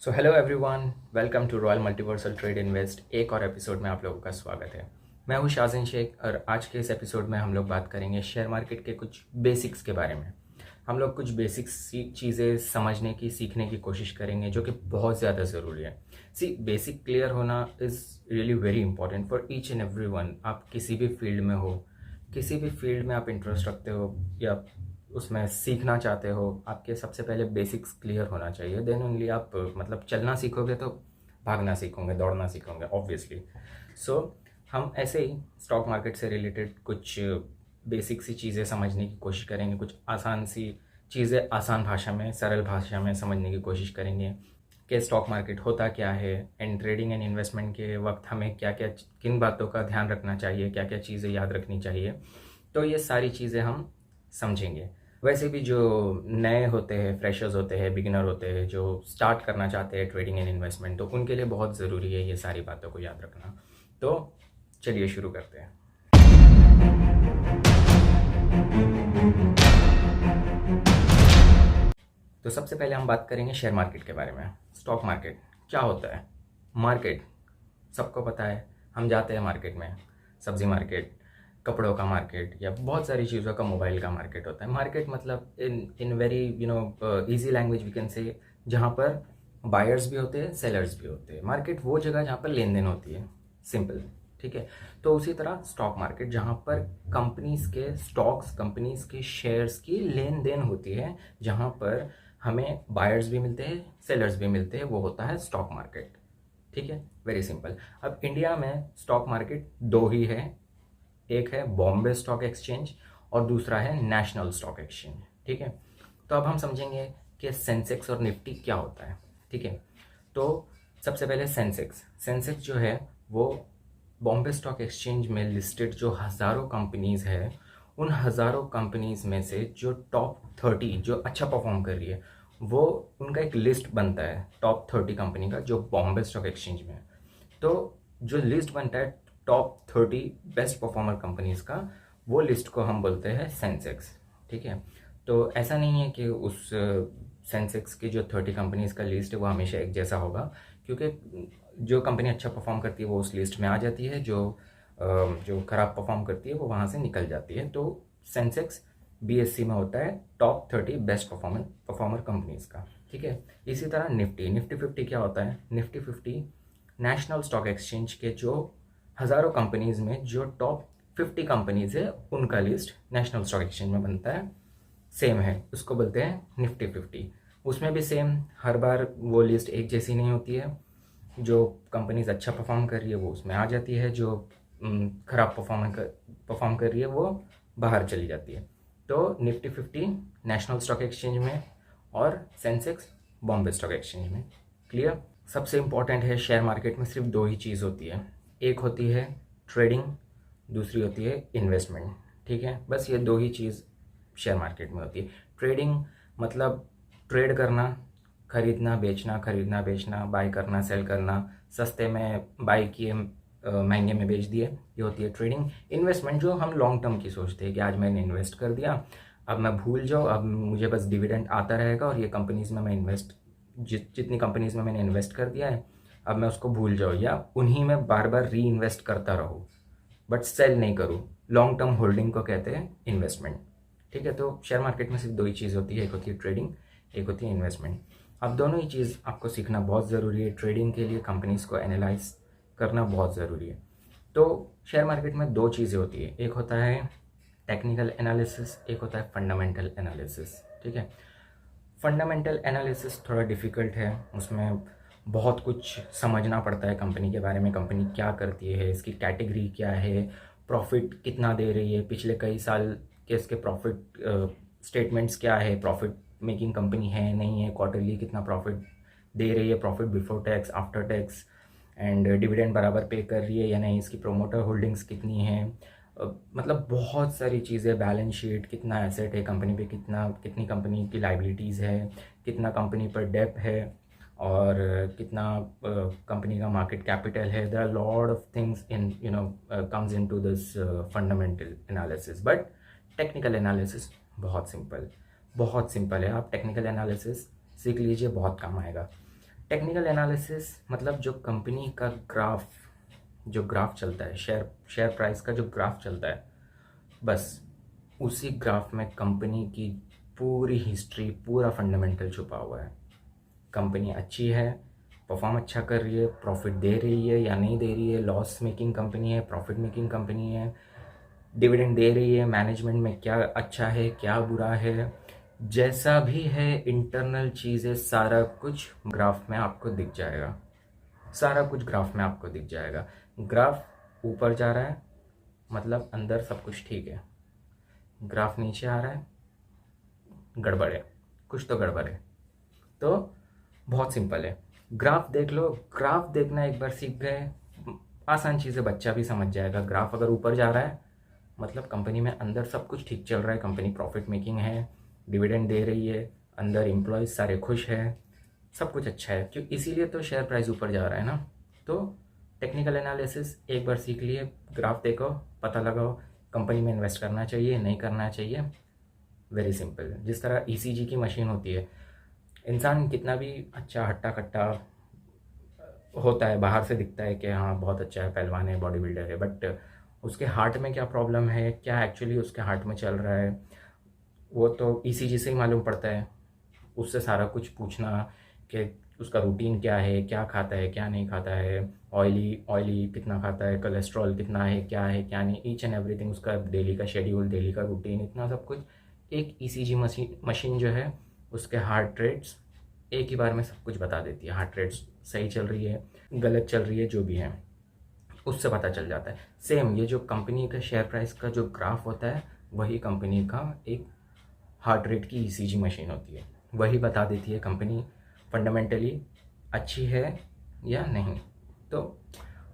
So hello everyone, welcome to Royal Multiversal Trade Invest. एक और episode में आप लोगों का स्वागत है। मैं हूं शाज़िन शेख और आज के इस एपिसोड में हम लोग बात करेंगे शेयर मार्केट के कुछ बेसिक्स के बारे में। हम लोग कुछ बेसिक्स चीज़ें समझने की सीखने की कोशिश करेंगे जो कि बहुत ज़्यादा ज़रूरी है। बेसिक क्लियर होना is really very important for each and every one. आप किसी भी फील्ड में हो, किसी भी फील्ड में आप इंटरेस्ट रखते हो या उसमें सीखना चाहते हो, आपके सबसे पहले बेसिक्स क्लियर होना चाहिए। देन ओनली आप मतलब चलना सीखोगे तो भागना सीखोगे, दौड़ना सीखोगे ऑब्वियसली। सो हम ऐसे ही स्टॉक मार्केट से रिलेटेड कुछ बेसिक सी चीज़ें समझने की कोशिश करेंगे, कुछ आसान सी चीज़ें आसान भाषा में, सरल भाषा में समझने की कोशिश करेंगे कि स्टॉक मार्केट होता क्या है एंड ट्रेडिंग एंड इन्वेस्टमेंट के वक्त हमें क्या क्या, किन बातों का ध्यान रखना चाहिए, क्या क्या चीज़ें याद रखनी चाहिए। तो ये सारी चीज़ें हम समझेंगे। वैसे भी जो नए होते हैं, फ्रेशर्स होते हैं, बिगिनर होते हैं, जो स्टार्ट करना चाहते हैं ट्रेडिंग एंड इन्वेस्टमेंट, तो उनके लिए बहुत ज़रूरी है ये सारी बातों को याद रखना। तो चलिए शुरू करते हैं। तो सबसे पहले हम बात करेंगे शेयर मार्केट के बारे में। स्टॉक मार्केट क्या होता है? मार्केट सबको पता है, हम जाते हैं मार्केट में, सब्जी मार्केट, कपड़ों का मार्केट या बहुत सारी चीज़ों का, मोबाइल का मार्केट होता है। मार्केट मतलब in very easy language we can say जहाँ पर बायर्स भी होते हैं, सेलर्स भी होते हैं। मार्केट वो जगह जहाँ पर लेन देन होती है, सिंपल, ठीक है। तो उसी तरह स्टॉक मार्केट जहाँ पर कंपनीज के स्टॉक्स, कंपनीज के शेयर्स की लेन देन होती है, जहाँ पर हमें बायर्स भी मिलते हैं, सेलर्स भी मिलते हैं, वो होता है स्टॉक मार्केट, ठीक है। Very simple. अब इंडिया में स्टॉक मार्केट दो ही है, एक है बॉम्बे स्टॉक एक्सचेंज और दूसरा है नेशनल स्टॉक एक्सचेंज, ठीक है। तो अब हम समझेंगे कि सेंसेक्स और निफ्टी क्या होता है, ठीक है। तो सबसे पहले सेंसेक्स जो है वो बॉम्बे स्टॉक एक्सचेंज में लिस्टेड जो हज़ारों कंपनीज है, उन हज़ारों कंपनीज में से जो टॉप 30 जो अच्छा परफॉर्म कर रही है, वो उनका एक लिस्ट बनता है टॉप 30 कंपनी का जो बॉम्बे स्टॉक एक्सचेंज में है। तो जो लिस्ट बनता है टॉप 30 बेस्ट परफॉर्मर कंपनीज का, वो लिस्ट को हम बोलते हैं सेंसेक्स, ठीक है। तो ऐसा नहीं है कि उस सेंसेक्स की जो 30 कंपनीज का लिस्ट है वो हमेशा एक जैसा होगा, क्योंकि जो कंपनी अच्छा परफॉर्म करती है वो उस लिस्ट में आ जाती है, जो खराब परफॉर्म करती है वो वहाँ से निकल जाती है। तो सेंसेक्स बीएससी में होता है टॉप 30 बेस्ट परफॉर्मर कंपनीज का, ठीक है। इसी तरह निफ्टी 50 क्या होता है? निफ्टी 50 नेशनल स्टॉक एक्सचेंज के जो हज़ारों कंपनीज में जो टॉप 50 कंपनीज है, उनका लिस्ट नेशनल स्टॉक एक्सचेंज में बनता है, सेम है, उसको बोलते हैं निफ्टी 50। उसमें भी सेम, हर बार वो लिस्ट एक जैसी नहीं होती है। जो कंपनीज अच्छा परफॉर्म कर रही है वो उसमें आ जाती है, जो खराब परफॉर्म कर रही है वो बाहर चली जाती है। तो निफ्टी 50 नेशनल स्टॉक एक्सचेंज में और सेंसेक्स बॉम्बे स्टॉक एक्सचेंज में। क्लियर? सबसे इम्पॉर्टेंट है, शेयर मार्केट में सिर्फ दो ही चीज़ होती है, एक होती है ट्रेडिंग, दूसरी होती है इन्वेस्टमेंट, ठीक है। बस ये दो ही चीज़ शेयर मार्केट में होती है। ट्रेडिंग मतलब ट्रेड करना, खरीदना बेचना, बाय करना सेल करना, सस्ते में बाय किए महंगे में बेच दिए, ये होती है ट्रेडिंग। इन्वेस्टमेंट जो हम लॉन्ग टर्म की सोचते हैं कि आज मैंने इन्वेस्ट कर दिया, अब मैं भूल जाऊँ, अब मुझे बस डिविडेंड आता रहेगा और ये कंपनीज में मैं जितनी कंपनीज में मैंने इन्वेस्ट कर दिया है अब मैं उसको भूल जाऊँ या उन्हीं में बार बार री इन्वेस्ट करता रहूँ, बट सेल नहीं करूँ। लॉन्ग टर्म होल्डिंग को कहते हैं इन्वेस्टमेंट, ठीक है। तो शेयर मार्केट में सिर्फ दो ही चीज़ होती है, एक होती है ट्रेडिंग, एक होती है इन्वेस्टमेंट। अब दोनों ही चीज़ आपको सीखना बहुत ज़रूरी है। ट्रेडिंग के लिए कंपनीज को एनालाइज करना बहुत ज़रूरी है। तो शेयर मार्केट में दो चीज़ें होती है, एक होता है टेक्निकल एनालिसिस, एक होता है फंडामेंटल एनालिसिस, ठीक है। फंडामेंटल एनालिसिस थोड़ा डिफ़िकल्ट है, उसमें बहुत कुछ समझना पड़ता है कंपनी के बारे में, कंपनी क्या करती है, इसकी कैटेगरी क्या है, प्रॉफिट कितना दे रही है, पिछले कई साल के इसके प्रॉफिट स्टेटमेंट्स क्या है, प्रॉफिट मेकिंग कंपनी है नहीं है, क्वार्टरली कितना प्रॉफिट दे रही है, profit before tax, after tax, and dividend बराबर पे कर रही है या नहीं, इसकी प्रोमोटर होल्डिंग्स कितनी है, मतलब बहुत सारी चीज़ें, बैलेंस शीट, कितना एसेट है कंपनी पे, कितनी कंपनी की लाइबिलिटीज़ है, कितना कंपनी पर डेप है, और कितना कंपनी का मार्केट कैपिटल है। There are lot of things in comes into this fundamental analysis. But technical analysis बहुत सिंपल है। आप टेक्निकल एनालिसिस सीख लीजिए, बहुत काम आएगा। टेक्निकल एनालिसिस मतलब जो कंपनी का जो ग्राफ चलता है, शेयर प्राइस का जो ग्राफ चलता है, बस उसी ग्राफ में कंपनी की पूरी हिस्ट्री, पूरा फंडामेंटल छुपा हुआ है। कंपनी अच्छी है, परफॉर्म अच्छा कर रही है, प्रॉफिट दे रही है या नहीं दे रही है, लॉस मेकिंग कंपनी है, प्रॉफिट मेकिंग कंपनी है, डिविडेंड दे रही है, मैनेजमेंट में क्या अच्छा है क्या बुरा है, जैसा भी है इंटरनल चीज़ें, सारा कुछ ग्राफ में आपको दिख जाएगा। सारा कुछ ग्राफ में आपको दिख जाएगा। ग्राफ ऊपर जा रहा है मतलब अंदर सब कुछ ठीक है, ग्राफ नीचे आ रहा है गड़बड़ है, कुछ तो गड़बड़ है। तो बहुत सिंपल है, ग्राफ देख लो। ग्राफ देखना एक बार सीख गए, आसान चीज़ें बच्चा भी समझ जाएगा। ग्राफ अगर ऊपर जा रहा है मतलब कंपनी में अंदर सब कुछ ठीक चल रहा है, कंपनी प्रॉफिट मेकिंग है, डिविडेंड दे रही है, अंदर एम्प्लॉयज़ सारे खुश हैं, सब कुछ अच्छा है, क्यों इसीलिए तो शेयर प्राइस ऊपर जा रहा है ना। तो टेक्निकल एनालिसिस एक बार सीख लिए, ग्राफ देखो, पता लगाओ कंपनी में इन्वेस्ट करना चाहिए नहीं करना चाहिए। Very simple. जिस तरह ईसीजी की मशीन होती है, इंसान कितना भी अच्छा हट्टा कट्टा होता है, बाहर से दिखता है कि हाँ बहुत अच्छा है, पहलवान है, बॉडी बिल्डर है, बट उसके हार्ट में क्या प्रॉब्लम है, क्या एक्चुअली उसके हार्ट में चल रहा है, वो तो ईसीजी से ही मालूम पड़ता है। उससे सारा कुछ पूछना कि उसका रूटीन क्या है, क्या खाता है क्या नहीं खाता है, ऑयली कितना खाता है, कोलेस्ट्रॉल कितना है क्या नहीं, ईच एंड एवरीथिंग, उसका डेली का शेड्यूल, डेली का रूटीन, इतना सब कुछ एक ईसीजी मशीन जो है उसके हार्ट रेट्स एक ही बार में सब कुछ बता देती है। हार्ट रेट्स सही चल रही है, गलत चल रही है, जो भी है उससे पता चल जाता है। सेम ये जो कंपनी का शेयर प्राइस का जो ग्राफ होता है, वही कंपनी का एक हार्ट रेट की ईसीजी मशीन होती है, वही बता देती है कंपनी फंडामेंटली अच्छी है या नहीं। तो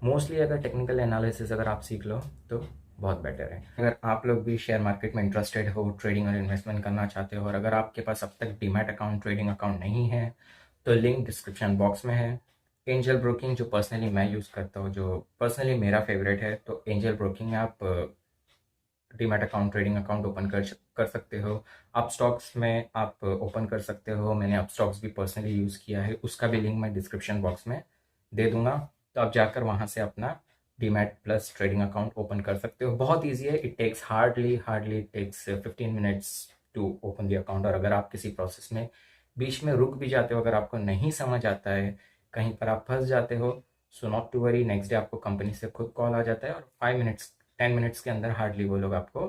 मोस्टली अगर टेक्निकल एनालिसिस अगर आप सीख लो तो बहुत बेटर है। अगर आप लोग भी शेयर मार्केट में इंटरेस्टेड हो, ट्रेडिंग और इन्वेस्टमेंट करना चाहते हो, और अगर आपके पास अब तक डीमैट अकाउंट, ट्रेडिंग अकाउंट नहीं है, तो लिंक डिस्क्रिप्शन बॉक्स में है। एंजल ब्रोकिंग जो पर्सनली मैं यूज़ करता हूँ, जो पर्सनली मेरा फेवरेट है, तो एंजल ब्रोकिंग में आप demat account, trading account open कर सकते हो। अप स्टॉक्स में आप ओपन कर सकते हो, मैंने अप स्टॉक्स भी पर्सनली यूज़ किया है, उसका भी लिंक मैं डिस्क्रिप्शन बॉक्स में दे दूंगा। तो आप जाकर वहाँ से अपना demat plus trading account open कर सकते हो। बहुत ईजी है, it takes hardly it takes 15 minutes to open the account. और अगर आप किसी प्रोसेस में बीच में रुक भी जाते हो, अगर आपको नहीं समझ आता है, कहीं पर आप फंस जाते हो, so not to worry, next day आपको कंपनी से खुद कॉल आ जाता है और 10 मिनट्स के अंदर हार्डली वो लोग आपको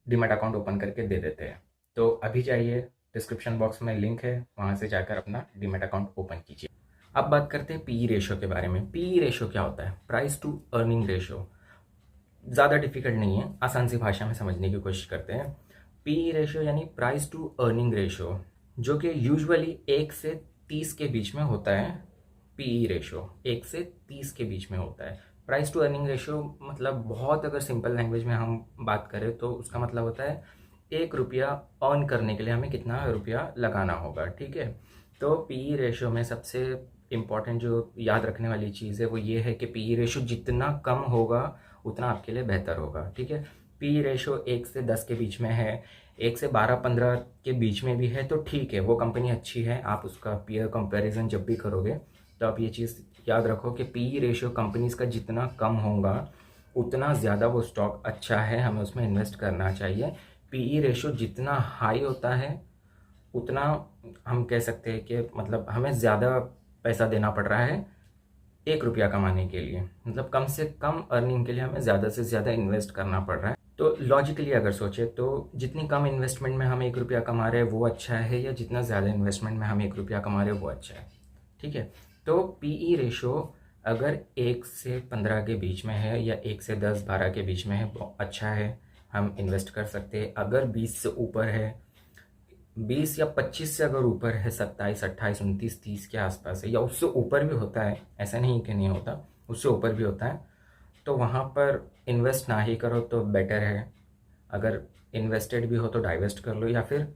डीमैट अकाउंट ओपन करके दे देते हैं। तो अभी जाइए, डिस्क्रिप्शन बॉक्स में लिंक है, वहाँ से जाकर अपना डीमैट अकाउंट ओपन कीजिए। अब बात करते हैं पीई रेशो के बारे में। पीई रेशो क्या होता है? Price to earning ratio. ज़्यादा डिफिकल्ट नहीं है, आसान सी भाषा में समझने की कोशिश करते हैं। पीई रेशो यानी प्राइस टू अर्निंग रेशो, जो कि यूजुअली 1 से 30 के बीच में होता है। पीई रेशो 1 से 30 के बीच में होता है। प्राइस टू अर्निंग रेशो मतलब बहुत अगर सिंपल लैंग्वेज में हम बात करें तो उसका मतलब होता है 1 रुपया अर्न करने के लिए हमें कितना रुपया लगाना होगा, ठीक है। तो पीई रेशो में सबसे इम्पॉर्टेंट जो याद रखने वाली चीज़ है वो ये है कि पीई रेशो जितना कम होगा उतना आपके लिए बेहतर होगा, ठीक है। पीई रेशो 1 से 10 के बीच में है, 1 से 12-15 के बीच में भी है तो ठीक है, वो कंपनी अच्छी है। आप उसका पीयर कंपैरिजन जब भी करोगे तो आप ये चीज़ याद रखो कि पीई रेशो कंपनीज का जितना कम होगा उतना ज़्यादा वो स्टॉक अच्छा है, हमें उसमें इन्वेस्ट करना चाहिए। पीई रेशो जितना हाई होता है उतना हम कह सकते हैं कि मतलब हमें ज़्यादा पैसा देना पड़ रहा है 1 रुपया कमाने के लिए, मतलब कम से कम अर्निंग के लिए हमें ज़्यादा से ज़्यादा इन्वेस्ट करना पड़ रहा है। तो लॉजिकली अगर सोचे तो जितनी कम इन्वेस्टमेंट में हम 1 रुपया कमा रहे हैं वो अच्छा है, या जितना ज़्यादा इन्वेस्टमेंट में हम 1 रुपया कमा रहे हैं वो अच्छा है, ठीक है। तो पीई रेशो अगर 1 से 15 के बीच में है या 1 से 10-12 के बीच में है, अच्छा है, हम इन्वेस्ट कर सकते हैं। अगर 20 से ऊपर है, 20 या 25 से अगर ऊपर है, 27, 28, 29, 30 के आसपास है, या उससे ऊपर भी होता है, ऐसा नहीं कि नहीं होता, उससे ऊपर भी होता है, तो वहाँ पर इन्वेस्ट ना ही करो तो बेटर है। अगर इन्वेस्टेड भी हो तो डाइवेस्ट कर लो या फिर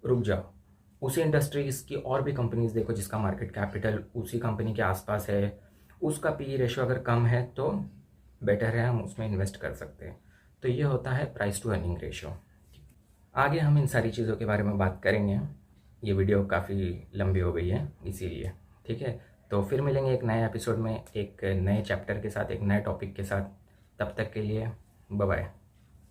रुक जाओ। उसी इंडस्ट्रीज की और भी कंपनीज देखो जिसका मार्केट कैपिटल उसी कंपनी के आसपास है, उसका पीई रेशो अगर कम है तो बेटर है, हम उसमें इन्वेस्ट कर सकते हैं। तो ये होता है प्राइस टू अर्निंग रेशो। आगे हम इन सारी चीज़ों के बारे में बात करेंगे। ये वीडियो काफ़ी लंबी हो गई है इसीलिए, ठीक है, तो फिर मिलेंगे एक नए एपिसोड में, एक नए चैप्टर के साथ, एक नए टॉपिक के साथ। तब तक के लिए बाय बाय।